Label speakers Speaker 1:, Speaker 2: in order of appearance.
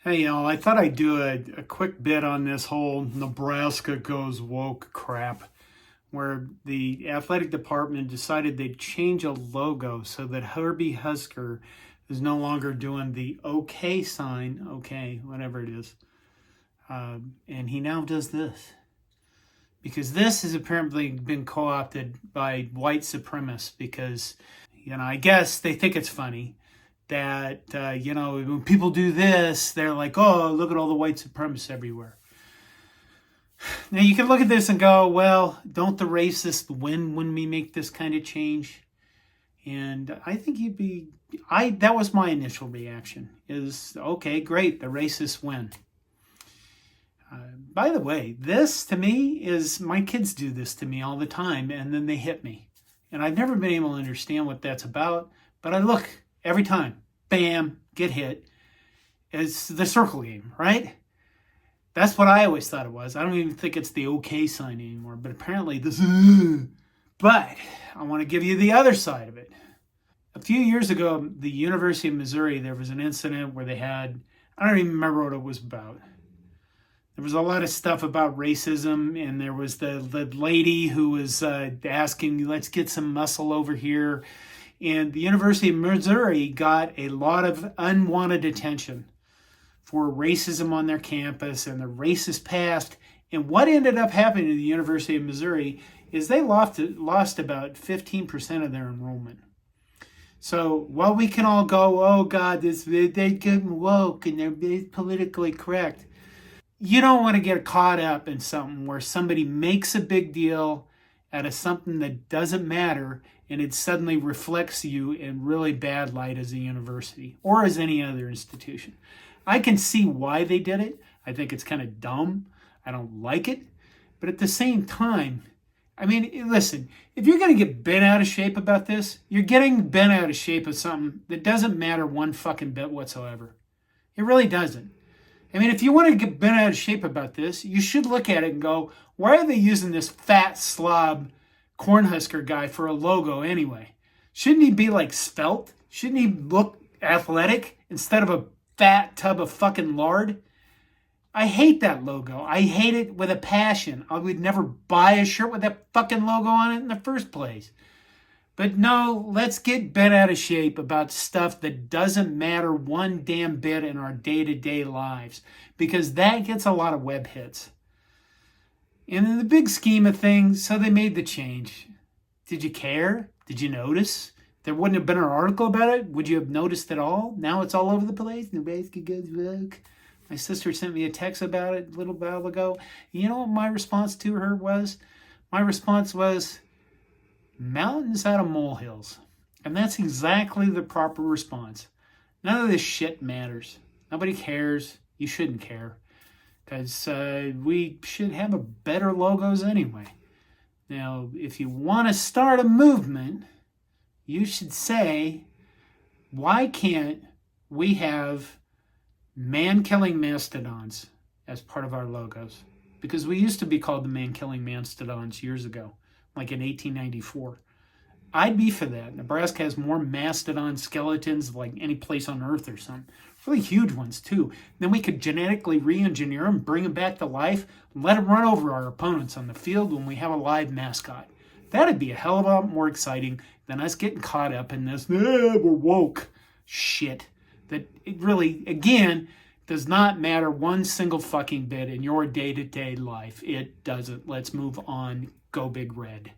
Speaker 1: Hey, y'all, I thought I'd do a quick bit on this whole Nebraska goes woke crap, where the athletic department decided they'd change a logo so that Herbie Husker is no longer doing the OK sign, okay, whatever it is. And he now does this. Because this has apparently been co-opted by white supremacists because, I guess they think it's funny that, when people do this, they're like, oh, look at all the white supremacists everywhere. Now, you can look at this and go, well, don't the racists win when we make this kind of change? And I think that was my initial reaction, is, okay, great, the racists win. By the way, this to me is, my kids do this to me all the time, and then they hit me. And I've never been able to understand what that's about, but I look every time, bam, get hit. It's the circle game, right? That's what I always thought it was. I don't even think it's the OK sign anymore, but apparently this is. But I want to give you the other side of it. A few years ago, the University of Missouri, there was an incident where they had, I don't even remember what it was about. There was a lot of stuff about racism, and there was the lady who was asking, let's get some muscle over here. And the University of Missouri got a lot of unwanted attention for racism on their campus and the racist past. And what ended up happening to the University of Missouri is they lost about 15% of their enrollment. So while we can all go, oh God, they get woke and they're politically correct, you don't want to get caught up in something where somebody makes a big deal out of something that doesn't matter, and it suddenly reflects you in really bad light as a university or as any other institution. I can see why they did it. I think it's kind of dumb. I don't like it. But at the same time, I mean, listen, if you're going to get bent out of shape about this, you're getting bent out of shape of something that doesn't matter one fucking bit whatsoever. It really doesn't. I mean, if you want to get bent out of shape about this, you should look at it and go, why are they using this fat slob Cornhusker guy for a logo anyway? Shouldn't he be like svelte? Shouldn't he look athletic instead of a fat tub of fucking lard? I hate that logo. I hate it with a passion. I would never buy a shirt with that fucking logo on it in the first place. But no, let's get bent out of shape about stuff that doesn't matter one damn bit in our day-to-day lives, because that gets a lot of web hits. And in the big scheme of things, so they made the change. Did you care? Did you notice? There wouldn't have been an article about it. Would you have noticed at all? Now it's all over the place. Nebraska goes woke. My sister sent me a text about it a little while ago. You know what my response to her was? My response was, mountains out of molehills. And that's exactly the proper response. None of this shit matters. Nobody cares. You shouldn't care. Because we should have a better logos anyway. Now, if you want to start a movement, you should say, why can't we have man-killing mastodons as part of our logos? Because we used to be called the man-killing mastodons years ago, like in 1894. I'd be for that. Nebraska has more mastodon skeletons like any place on Earth or something. Really huge ones, too. Then we could genetically re-engineer them, bring them back to life, and let them run over our opponents on the field when we have a live mascot. That'd be a hell of a lot more exciting than us getting caught up in this, we're woke shit. That it really, again, does not matter one single fucking bit in your day-to-day life. It doesn't. Let's move on. Go Big Red.